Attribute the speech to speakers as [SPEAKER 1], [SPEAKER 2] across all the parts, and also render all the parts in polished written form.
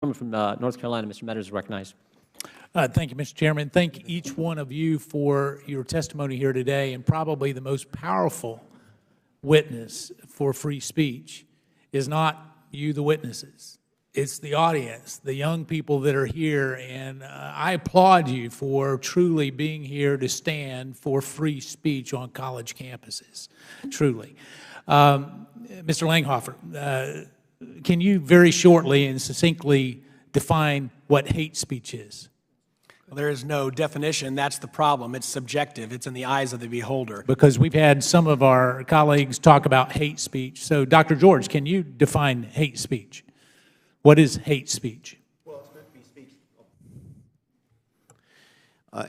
[SPEAKER 1] From North Carolina, Mr. Meadows is recognized.
[SPEAKER 2] Thank you, Mr. Chairman. Thank each one of you for your testimony here today, and probably the most powerful witness for free speech is not you, the witnesses. It's the audience, the young people that are here, and I applaud you for truly being here to stand for free speech on college campuses, truly. Mr. Langhofer, can you very shortly and succinctly define what hate speech is?
[SPEAKER 3] Well, there is no definition. That's the problem. It's subjective. It's in the eyes of the beholder.
[SPEAKER 2] Because we've had some of our colleagues talk about hate speech. So, Dr. George, can you define hate speech? What is hate speech?
[SPEAKER 4] Well, it's meant to be speech.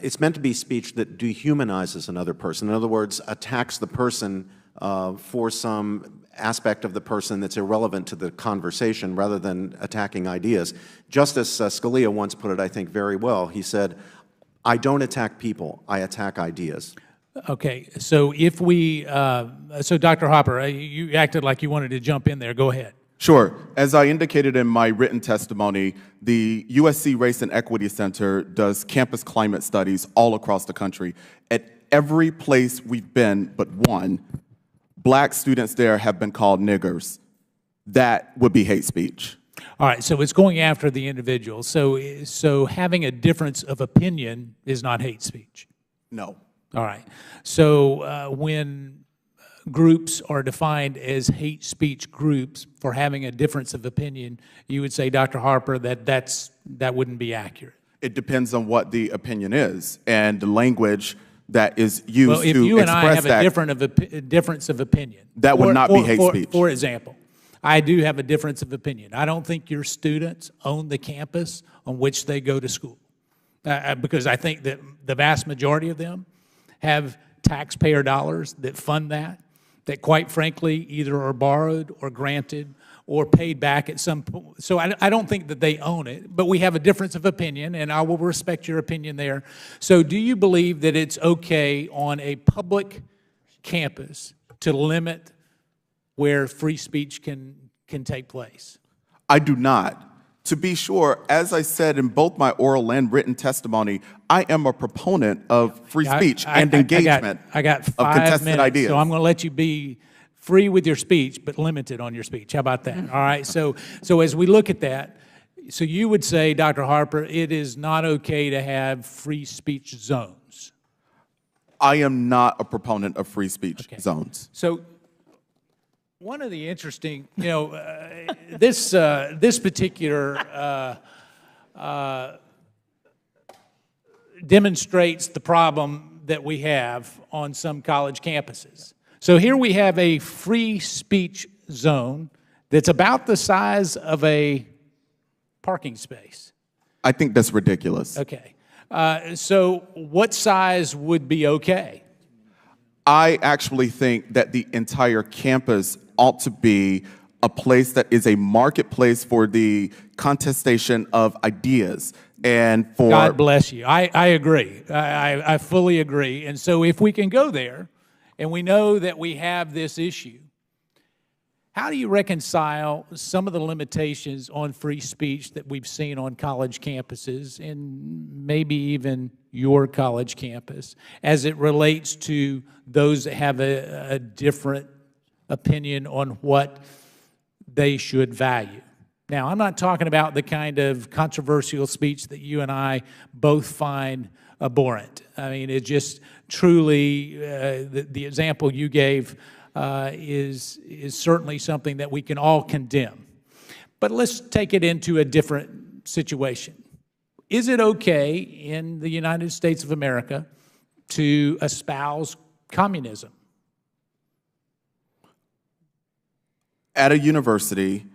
[SPEAKER 4] It's meant to be speech that dehumanizes another person. In other words, attacks the person for some aspect of the person that's irrelevant to the conversation rather than attacking ideas. Justice Scalia once put it, I think, very well. He said, I don't attack people, I attack ideas.
[SPEAKER 2] Okay, so if we, so Dr. Hopper, you acted like you wanted to jump in there. Go ahead.
[SPEAKER 5] Sure. As I indicated in my written testimony, the USC Race and Equity Center does campus climate studies all across the country. At every place we've been but one, Black students there have been called niggers. That would be hate speech.
[SPEAKER 2] All right, so it's going after the individual. So having a difference of opinion is not hate speech.
[SPEAKER 5] No.
[SPEAKER 2] All right. So when groups are defined as hate speech groups for having a difference of opinion, you would say, Dr. Harper, that wouldn't be accurate.
[SPEAKER 5] It depends on what the opinion is and the language that is used
[SPEAKER 2] well, if
[SPEAKER 5] to
[SPEAKER 2] you and I
[SPEAKER 5] express
[SPEAKER 2] have
[SPEAKER 5] that.
[SPEAKER 2] a difference of opinion.
[SPEAKER 5] That would not be hate speech.
[SPEAKER 2] For example, I do have a difference of opinion. I don't think your students own the campus on which they go to school because I think that the vast majority of them have taxpayer dollars that fund that quite frankly either are borrowed or granted or paid back at some point. So I don't think that they own it, but we have a difference of opinion, and I will respect your opinion there. So do you believe that it's okay on a public campus to limit where free speech can take place?
[SPEAKER 5] I do not. To be sure, as I said in both my oral and written testimony, I am a proponent of free speech and engagement
[SPEAKER 2] I got 5
[SPEAKER 5] of contested
[SPEAKER 2] minutes,
[SPEAKER 5] ideas.
[SPEAKER 2] so I'm going to let you be free with your speech, but limited on your speech. How about that? All right, so as we look at that, so you would say, Dr. Harper, it is not okay to have free speech zones.
[SPEAKER 5] I am not a proponent of free speech zones.
[SPEAKER 2] So one of the interesting, this particular demonstrates the problem that we have on some college campuses. So here we have a free speech zone that's about the size of a parking space.
[SPEAKER 5] I think that's ridiculous.
[SPEAKER 2] Okay. So what size would be okay?
[SPEAKER 5] I actually think that the entire campus ought to be a place that is a marketplace for the contestation of ideas and for...
[SPEAKER 2] God bless you. I agree. I fully agree. And so if we can go there, and we know that we have this issue, how do you reconcile some of the limitations on free speech that we've seen on college campuses, and maybe even your college campus, as it relates to those that have a different opinion on what they should value? Now, I'm not talking about the kind of controversial speech that you and I both find abhorrent. I mean, it just truly, the example you gave is certainly something that we can all condemn. But let's take it into a different situation. Is it okay in the United States of America to espouse communism?
[SPEAKER 5] At a university,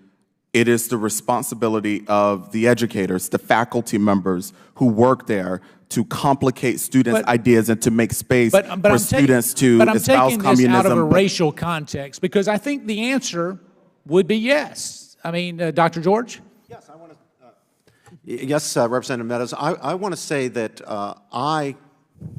[SPEAKER 5] it is the responsibility of the educators, the faculty members who work there to complicate students' ideas and to make space for students to espouse communism.
[SPEAKER 2] But I'm taking this out of a racial context because I think the answer would be yes. I mean, Dr. George?
[SPEAKER 4] Yes, I want to. Yes, Representative Meadows. I want to say that I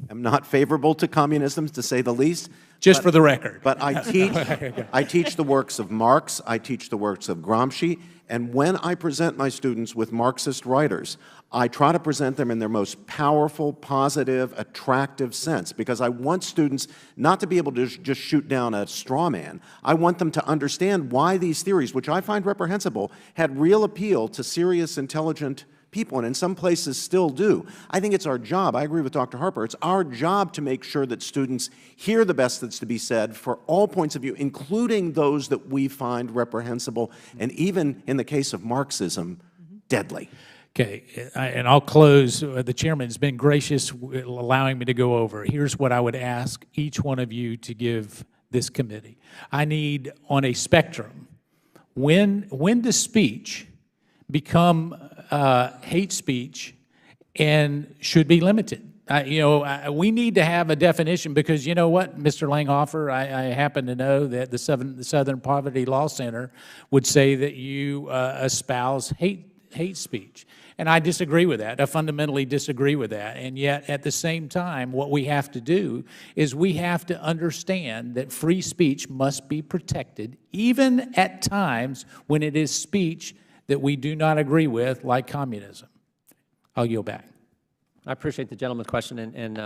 [SPEAKER 4] am not favorable to communism, to say the least.
[SPEAKER 2] Just for the record.
[SPEAKER 4] But I teach the works of Marx, I teach the works of Gramsci, And when I present my students with Marxist writers, I try to present them in their most powerful, positive, attractive sense, because I want students not to be able to just shoot down a straw man. I want them to understand why these theories, which I find reprehensible, had real appeal to serious, intelligent people, and in some places still do. I think it's our job, I agree with Dr. Harper, it's our job to make sure that students hear the best that's to be said for all points of view, including those that we find reprehensible, and even in the case of Marxism, deadly.
[SPEAKER 2] Okay, and I'll close. The chairman's been gracious allowing me to go over. Here's what I would ask each one of you to give this committee. I need, on a spectrum, when does speech become hate speech and should be limited? We need to have a definition, because you know what, Mr. Langhofer, I happen to know that the Southern Poverty Law Center would say that you espouse hate speech. And I disagree with that. I fundamentally disagree with that. And yet, at the same time, what we have to do is we have to understand that free speech must be protected, even at times when it is speech that we do not agree with, like communism. I'll yield back.
[SPEAKER 1] I appreciate the gentleman's question, and